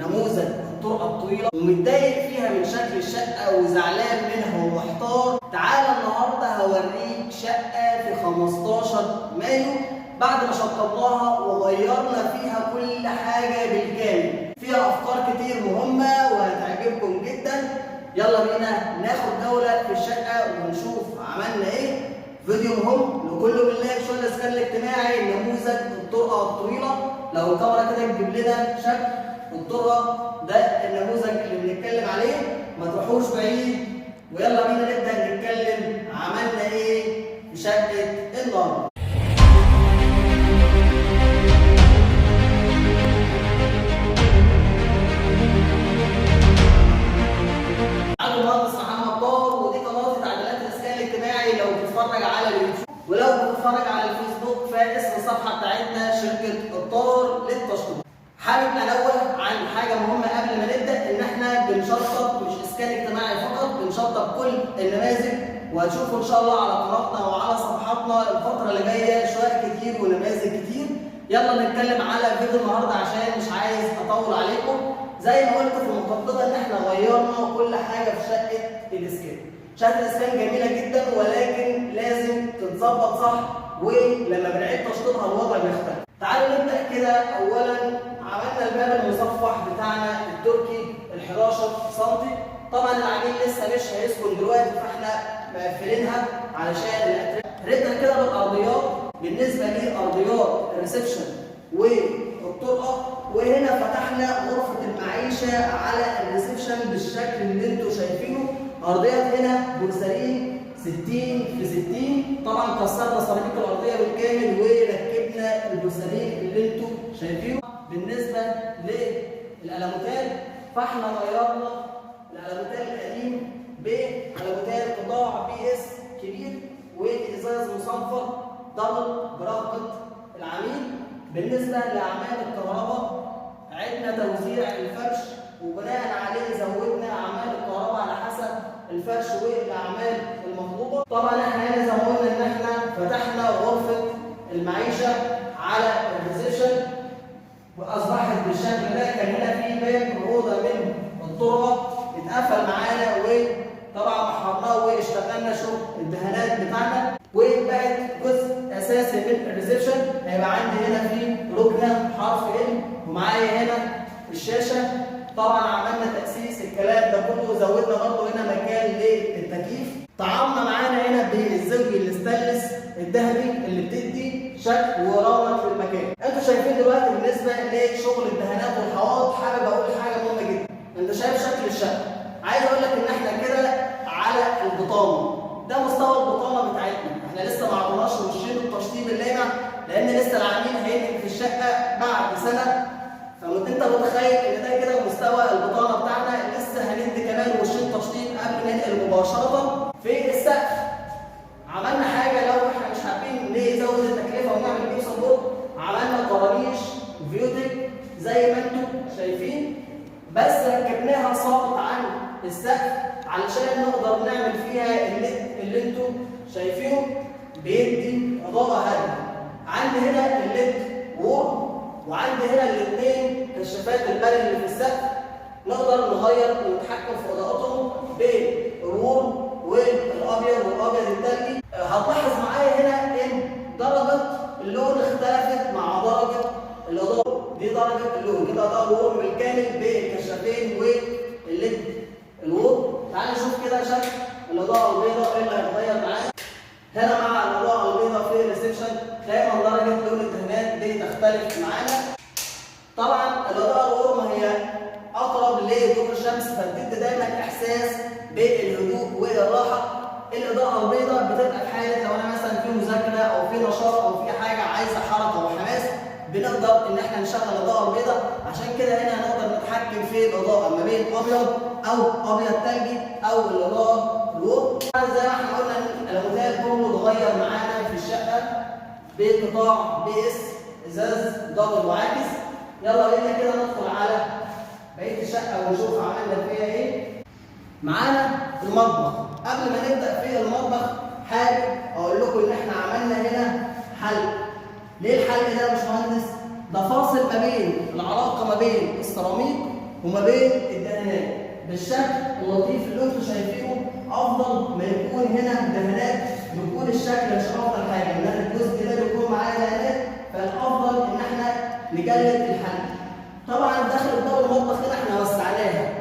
نموذج الطرقه الطويله ومتضايق فيها من شكل الشقه وزعلان منها ومحتار، تعالى النهارده هوريك شقه في 15 مايو بعد ما شطبناها وغيرنا فيها كل حاجه بالكامل. فيها افكار كتير مهمه وهتعجبكم جدا. يلا بينا ناخد جوله في الشقه ونشوف عملنا ايه. فيديو مهم لكل بالله شغل الاسكان الاجتماعي نموذج الطرقه الطويله. لو الكاميرا كده تجيب لنا شكل الطرقه ده النموذج اللي بنتكلم عليه، ما تروحوش بعيد ويلا بينا نبدا نتكلم عملنا ايه في شقه النهارده. انا المهندس محمد طاهر ودي قناه تعديلات الاسكان الاجتماعي. لو بتتفرج على اليوتيوب ولو بتتفرج على الفيسبوك فاسم الصفحه بتاعتنا شركه الطاهر للتشطيب. حابب انوه عن حاجه مهمه قبل ما نبدا، ان احنا بنشطب مش اسكان اجتماعي فقط، بنشطب كل النماذج وهتشوفوا ان شاء الله على قناتنا وعلى صفحاتنا الفتره اللي جايه شويه كتير ونماذج كتير. يلا نتكلم على فيديو النهارده عشان مش عايز اطول عليكم. زي ما قلت في المقدمه ان احنا غيرنا كل حاجه في شقه الاسكان. شقه الاسكان جميله جدا ولكن لازم تتظبط صح، ولما بنعيد تشطيبها الوضع بيختلف. تعالوا نبدا كده. اولا عملنا الباب المصفح بتاعنا التركي ال 11 سم. طبعا العميل لسه مش هيسكن دلوقتي فاحنا مقفلينها علشان الاتربه. نبدا كده بالارضيات. بالنسبه لارضيات الريسبشن والطرقه، وهنا فتحنا غرفه المعيشه على الريسبشن بالشكل اللي انتم شايفينه. ارضيات هنا بورسلين 60 في 60. طبعا كسرنا سيراميك الارضيه بالكامل وركبنا البورسلين اللي انتم شايفينه. بالنسبه للالموتال فاحنا غيرنا الالموتال القديم بالموتال قطاع بي اس كبير وازاز مصنفر ضغط برغبه العميل. بالنسبه لاعمال الكهرباء عدنا توزيع الفرش وبناء عليه زودنا اعمال الكهرباء على حسب الفرش والاعمال المطلوبه. طبعا احنا هنا زي ما قلنا ان احنا فتحنا غرفه المعيشه على الريسبشن واصبحت بالشكل ده. كان هنا في باب اوضه من الطرقه اتقفل معانا وطبعا محرناه واشتغلنا شغل الدهانات بتاعنا وبقت جزء اساسي من الريسبشن. هيبقى عندي هنا في ركنه حرف ال ومعايا هنا الشاشه. طبعا عملنا تاسيس الكلام ده كله وزودنا برضه هنا مكان للتكييف. طعمنا معانا هنا بالزوج الاستانلس الذهبي اللي بتدي شكل ورونق للمكان. انتوا شايفين دلوقتي بالنسبه لشغل الدهانات والحوائط حابب اقول حاجه مهمه جدا. انت شايف شكل الشقه، عايز اقول لك ان احنا كده على البطانه. ده مستوى البطانه بتاعتنا. احنا لسه ما عملناش وشين التشطيب اللامع لان لسه العميل هينقل في الشقه بعد سنه. فانت متخيل ان ده كده مستوى البطانه بتاعنا. لسه هندي كمان وشين تشطيب قبل ما ننقل مباشره في السقف. عملنا حاجه لو احنا مش حابين نزود التكلفه ونعمل جبسون بورد، عملنا قرانيش فيوتك زي ما انتم شايفين بس ركبناها ساقط عن السقف علشان نقدر نعمل فيها اللي انتم شايفينه بيدي اضاءه هاديه. عندي هنا الليد وور وعندي هنا الاثنين كشافات البري اللي في السقف. نقدر نغير ونتحكم في اضاءتهم بالوور والابيض والابيض الثلجي. هتلاحظ معايا هنا ان درجه اللون اختلفت مع درجه الاضاءه. دي درجه اللون كده ده الوور بالكامل بالكشافين والليد الوور. تعالى نشوف كده شكل الاضاءه البيضاء ايه اللي هيتغير معانا. هنا مع الاضاءه البيضاء في الريسبشن دايما درجه لون الدهانات دي تختلف معانا. طبعا الاضاءه الورم هي اقرب لضوء الشمس فبتدي دايما احساس بالهدوء والراحه. الاضاءه البيضاء بتبقى في حاله لو انا مثلا في مذاكره او في نشاط او في حاجه عايزه حركه وحماس بنقدر ان احنا نشغل الاضاءه البيضاء. عشان كده هنا هنقدر نتحكم في الاضاءه ما بين ابيض او ابيض ثلجي او الاضاءه الوور. زي ما احنا قلنا الالموتال كله اتغير معانا في الشقه بقطاع بي اس ازاز دبل وعاكس. يلا بينا كده ندخل على بقيه الشقه ونشوف عملنا فيها ايه. معانا المطبخ. قبل ما نبدا في المطبخ حابب اقول لكم ان احنا عملنا هنا حلق. ليه الحلق ده يا باشمهندس؟ ده فاصل ما بين العلاقه ما بين السيراميك وما بين الدهانات بالشكل اللطيف اللي انتم شايفينه. افضل ما يكون هنا دهانات بيكون الشكل مش افضل حاجه، لان الجزء ده بيكون معاه دهانات، فالافضل ان احنا نجلد الحل. طبعا داخل الدار المطبخ هنا احنا وسعناها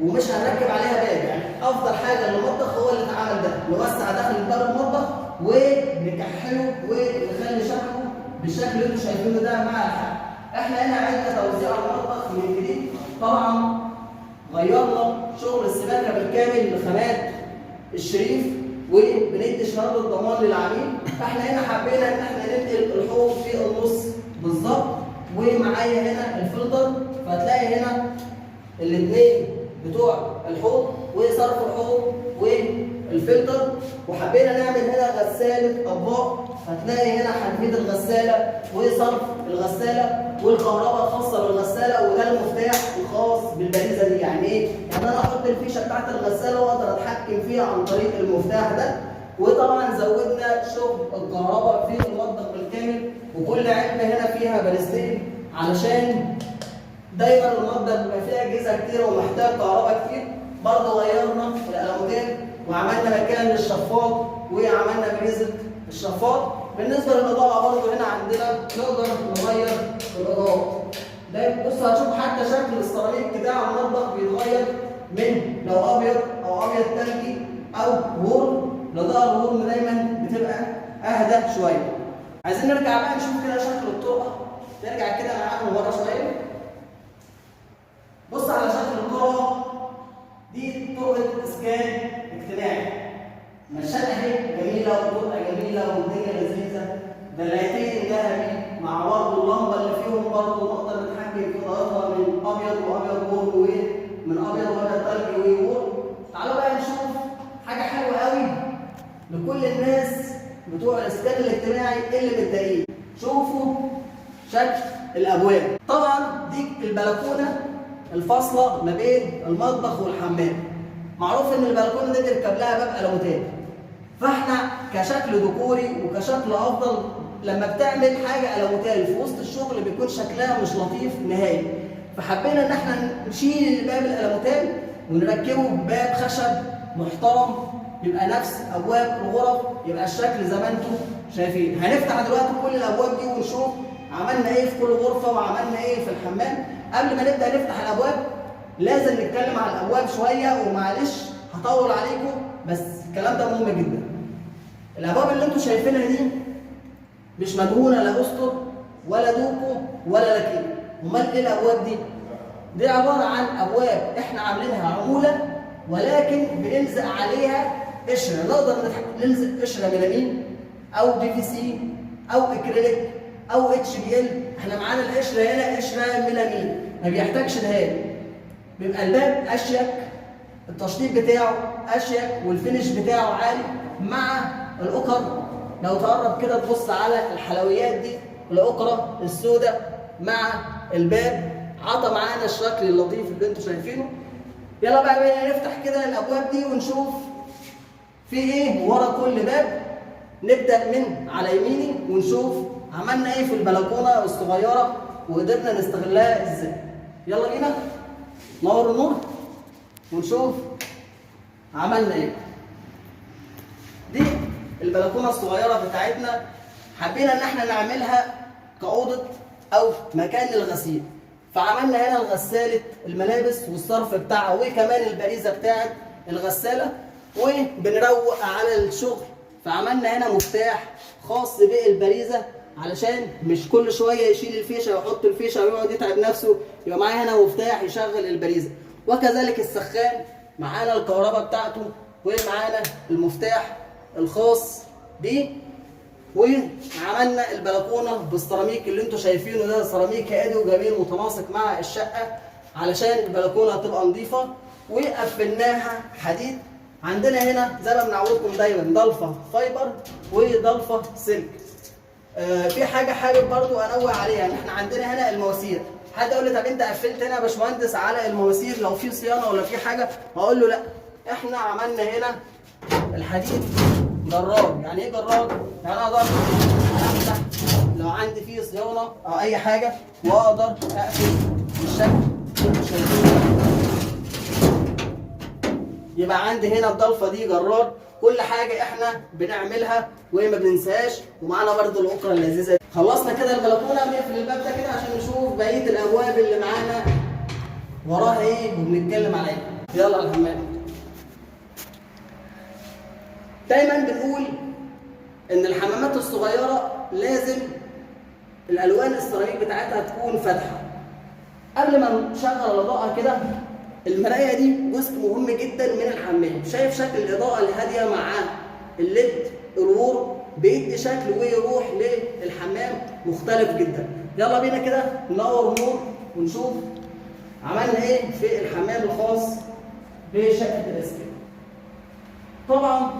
ومش هنركب عليها باب، يعني افضل حاجه للمطبخ هو اللي اتعمل ده، نوسع داخل الدار المطبخ ونكحله ونخلي شكله بالشكل اللي انتم شايفينه ده مع الحل. احنا هنا عندنا توزيع المطبخ من جديد، طبعا غيرنا شغل السباكه بالكامل لخامات الشريف وبندي شهاده الضمان للعميل. فاحنا هنا حبينا ان احنا ننقل الحوض في النص بالظبط، ومعايا هنا الفلتر، فتلاقي هنا الاثنين بتوع الحوض وصرف الحوض والفلتر. وحبينا نعمل هنا غساله اطباق، هتلاقي هنا حنفيه الغساله وصرف الغساله والكهرباء الخاصه بالغساله، وده المفتاح الخاص بالبريزه دي. يعني ايه؟ يعني انا احط الفيشه بتاعت الغساله واقدر اتحكم فيها عن طريق المفتاح ده. وطبعا زودنا شغل الكهرباء في المطبخ بالكامل، وكل علبه هنا فيها باريستين علشان دايما المطبخ بيبقى فيه اجهزه كتير ومحتاج كهرباء كتير. برضه غيرنا الالومنيوم وعملنا مكان للشفاط وعملنا بريزه الشفاط. بالنسبه للاضاءه برضه هنا عندنا نقدر نغير الاضاءه. ده بص هتشوف حتى شكل السيراميك بتاع المطبخ بيتغير من لو ابيض او ابيض ثلجي او غور لاضاءه الغور دايما بتبقى اهدى شويه. عايزين نرجع بقى نشوف كده شكل الطرقه، نرجع كده معاهم ورا شويه. بص على شكل الطرقه دي، طرقه اسكان اجتماعي. مشاء اهي جميله وطرقه جميله والدنيا لذيذه، دلعتين ذهبي مع برضه اللمبه اللي فيهم برضه نقدر نتحكم في اضاءتها من ابيض وابيض غور ومن ابيض وابيض ثلجي وغور. تعالوا بقى نشوف حاجه حلوه قوي لكل الناس بتوع الاسكان الاجتماعي اللي متضايقين. شوفوا شكل الابواب. طبعا دي البلكونه الفاصله ما بين المطبخ والحمام. معروف ان البلكونه دي بيركب لها باب الوميتال، فاحنا كشكل ديكوري وكشكل افضل لما بتعمل حاجه الوميتال في وسط الشغل بيكون شكلها مش لطيف نهائي. فحبينا ان احنا نشيل باب الالوميتال ونركبه باب خشب محترم يبقى نفس ابواب الغرف، يبقى الشكل زي ما انتم شايفين. هنفتح دلوقتي كل الابواب دي ونشوف عملنا ايه في كل غرفه وعملنا ايه في الحمام. قبل ما نبدا نفتح الابواب لازم نتكلم على الابواب شويه، ومعلش هطول عليكم بس الكلام ده مهم جدا. الابواب اللي انتم شايفينها دي مش مدهونه لا اسطر ولا دوكو ولا لاكيه. امال ايه الابواب دي؟ دي عباره عن ابواب احنا عاملينها عموله ولكن بنلزق عليها قشره. نقدر نلزق قشره ميلامين او بي في سي او اكريليك او اتش بي ال. احنا معانا القشره هنا قشره ميلامين ما بيحتاجش دهان، بيبقى الباب اشيك، التشطيب بتاعه اشيك والفينش بتاعه عالي مع الاوكر. لو تقرب كده تبص على الحلويات دي، الاوكره السوداء مع الباب عطى معانا الشكل اللطيف اللي انتم شايفينه. يلا بقى نفتح كده الابواب دي ونشوف في ايه ورا كل باب. نبدا من على يميني ونشوف عملنا ايه في البلكونه الصغيره وقدرنا نستغلها ازاي. يلا بينا نور النور ونشوف عملنا ايه. دي البلكونه الصغيره بتاعتنا، حبينا ان احنا نعملها كأوضة او مكان للغسيل. فعملنا هنا غسالة الملابس والصرف بتاعها وكمان البريزة بتاعت الغسالة، وبنروق على الشغل. فعملنا هنا مفتاح خاص بالبريزة علشان مش كل شوية يشيل الفيشة ويحط الفيشة ويقعد يتعب نفسه، يبقى معايا هنا مفتاح يشغل البريزة. وكذلك السخان معانا الكهرباء بتاعته ومعانا المفتاح الخاص بيه. وعملنا البلكونه بالسيراميك اللي انتم شايفينه ده، سيراميك هادي وجميل متناسق مع الشقه علشان البلكونه تبقى نظيفه. وقفلناها حديد. عندنا هنا زي ما بنعودكم دايما ضلفه فايبر وضلفه سلك. في حاجه حابب برضو انوه عليها، ان احنا عندنا هنا المواسير. حد يقول لي طب انت قفلت هنا يا باشمهندس على المواسير لو في صيانه ولا في حاجه؟ هقول له لا، احنا عملنا هنا الحديد جرار. يعني ايه جرار؟ يعني اقدر افتح لو عندي فيه صيانه او اي حاجه واقدر اقفل بالشكل اللي انتم شايفينه. يبقى عندي هنا الضلفه دي جرار، كل حاجه احنا بنعملها وما بننساهاش. ومعانا برده الاكره اللذيذه دي. خلصنا كده البلكونه، نقفل الباب ده كده عشان نشوف بقيه الابواب اللي معانا وراها ايه وبنتكلم على ايه. يلا الحمام. دايما بنقول ان الحمامات الصغيره لازم الالوان السيراميك بتاعتها تكون فاتحه. قبل ما نشغل الاضاءه كده، المرايه دي جزء مهم جدا من الحمام. شايف شكل الاضاءه الهاديه مع الليد النور بيدي شكل ويروح للحمام مختلف جدا. يلا بينا كده ننور النور ونشوف عملنا ايه في الحمام الخاص بشقه الاسكان. طبعا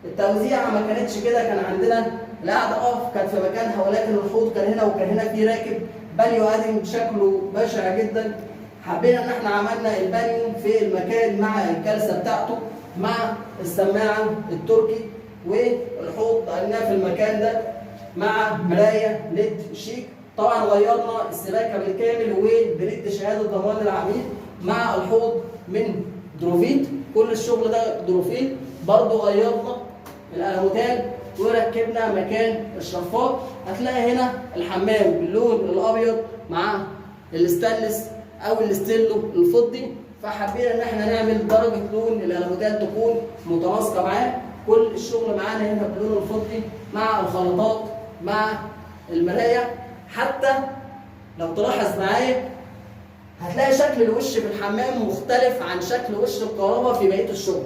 التوزيعه ما كانتش كده، كان عندنا القعده كانت في مكانها، ولكن الحوض كان هنا وكان هنا في راكب بانيو قديم شكله بشع جدا. حبينا ان احنا عملنا البانيو في المكان مع الكلسه بتاعته مع السماعه التركي، والحوض قلناه في المكان ده مع مرايه ليد شيك. طبعا غيرنا السباكه بالكامل وبندي شهاده ضمان العميل مع الحوض من دروفيت، كل الشغل ده دروفيت. برضو غيرنا الالموتال وركبنا مكان الشفاط. هتلاقي هنا الحمام باللون الابيض مع الستانلس او الستيلو الفضي، فحبينا ان احنا نعمل درجه لون الالموتال تكون متناسقه معاه. كل الشغل معانا هنا باللون الفضي مع الخلطات مع المرايه. حتى لو تلاحظ معايا هتلاقي شكل الوش في الحمام مختلف عن شكل وش الكهرباء في بقيه الشغل.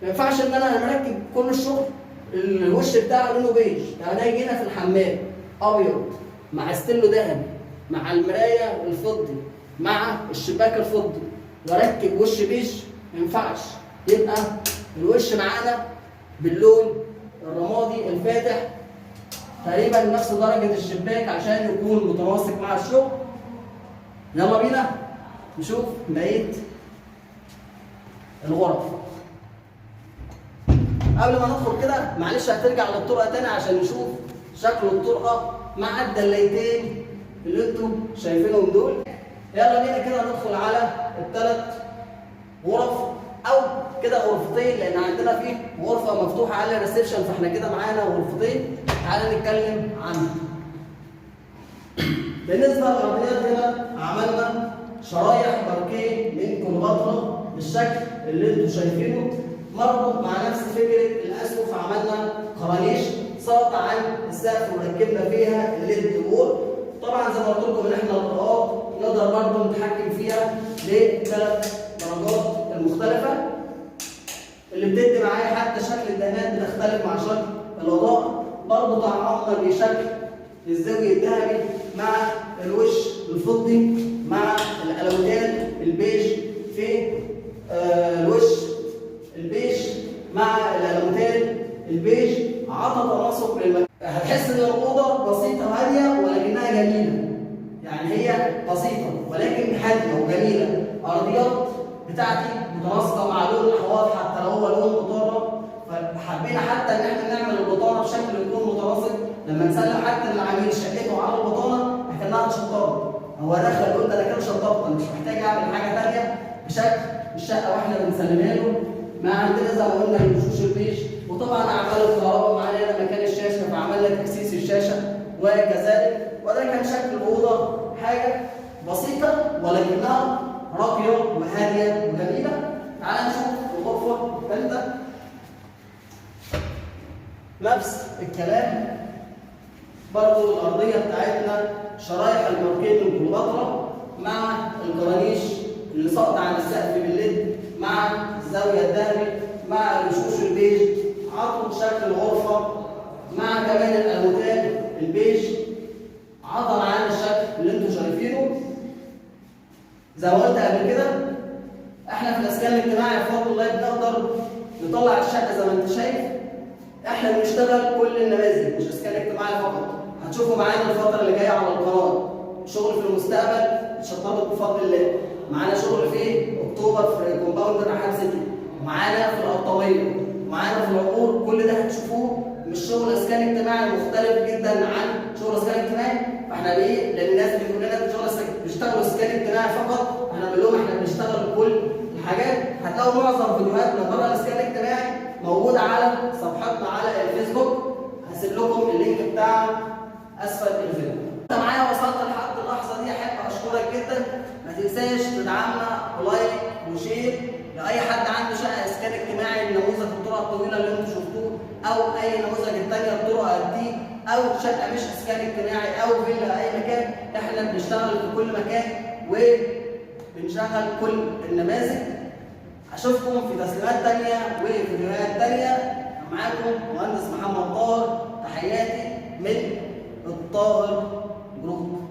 ما ينفعش ان انا مركب كل الشغل الوش بتاعه لونه بيج، يعني هيجي هنا في الحمام ابيض مع ستيلو ذهبي مع المرايه الفضي مع الشباك الفضي واركب وش بيج، ما ينفعش. يبقى الوش معانا باللون الرمادي الفاتح تقريبا نفس درجه الشباك عشان يكون متناسق مع الشغل. يلا بينا نشوف بقيه الغرف. قبل ما ندخل كده معلش هترجع للطرقه تاني عشان نشوف شكل الطرقه مع الدلايتين اللي انتم شايفينهم دول. يلا بينا كده ندخل على الثلاث غرف او كده غرفتين، لان عندنا في غرفه مفتوحه على الريسبشن، فاحنا كده معانا غرفتين. تعالى نتكلم عنها. بالنسبه للارضيات هنا عملنا شرايح باركيه من كليوباترا بالشكل اللي انتم شايفينه، مربوط مع نفس فكره الاسقف. عملنا خرانيش ساقطه عن السقف وركبنا فيها الليد وول. طبعا زي ما قلت لكم ان احنا الاضاءات نقدر برضه نتحكم فيها للثلاث درجات المختلفه اللي بتدي معايا. حتى شكل الدهانات بتختلف مع شكل الاضاءه. برضه طعمنا بشكل الزاويه الذهبي مع الوش الفضي مع الالوتال البيج في الوش البيج مع الالوتال البيج. عطى تناسق للمكان. هتحس ان الاوضه بسيطه وهاديه ولكنها جميله، يعني هي بسيطه ولكن هاديه وجميله. ارضيات بتاعتي متناسقه مع لون الحواض حتى لو هو لون بطانه، فحبينا حتى ان احنا نعمل البطانه بشكل يكون متناسق. لما نسلم حتى للعميل شقته على البطانه كانها اتشطبت، هو دخل يقول ده انا كده شطبت، انا مش محتاج اعمل حاجه ثانيه بشكل الشقه واحنا بنسلمها له. ما عندنا زي ما قلنا الوشوش البيج. وطبعا اعمال الكهرباء معانا هنا مكان الشاشه، فعملنا تكسيس الشاشه وكذلك. وده كان شكل الاوضه، حاجه بسيطه ولكنها راقيه وهاديه وجميله. تعالى نشوف الغرفه الثالثه. نفس الكلام برضه الارضيه بتاعتنا شرايح الباركيه من كليوباترا مع الكرانيش اللي ساقطه عن السقف بالليد مع الزاويه الذهبي مع الوشوش البيج. عطوا شكل الغرفه مع كمان الالوتال البيج. عطى معانا الشكل اللي انتم شايفينه. زي ما قلت قبل كده احنا في الاسكان الاجتماعي بفضل الله بنقدر نطلع الشقه زي ما انت شايف. احنا بنشتغل كل النماذج مش اسكان اجتماعي فقط. هتشوفوا معانا الفتره اللي جايه على القناه شغل في المستقبل اتشطبت بفضل الله. معانا شغل في اكتوبر في كومباوند رحاب سيتي، ومعانا في القطاميه، ومعانا في العبور. كل ده هتشوفوه مش شغل اسكان اجتماعي مختلف جدا عن شغل اسكان اجتماعي. فاحنا ليه؟ لان الناس بتقول لنا بتشتغلوا اسكان اجتماعي فقط. احنا بنقول لهم احنا بنشتغل كل الحاجات هتلاقوا معظم فيديوهاتنا بره الاسكان الاجتماعي موجوده على صفحتنا على الفيسبوك. هسيب لكم اللينك بتاعها اسفل الفيديو. انت معايا وصلت لحد اللحظه دي، احب اشكرك جدا. ما تنساش تدعمنا بلايك وشير لاي حد عنده شقه اسكان اجتماعي بنموذج الطرق الطويله اللي انتم شفتوه، او اي نموذج الثانيه الطرق قد دي، او شقه مش اسكان اجتماعي او فيلا اي مكان. احنا بنشتغل في كل مكان وبنشغل كل النماذج. اشوفكم في تسليمات ثانيه وفيديوهات ثانيه. معاكم مهندس محمد طاهر، تحياتي من الطاهر جروب.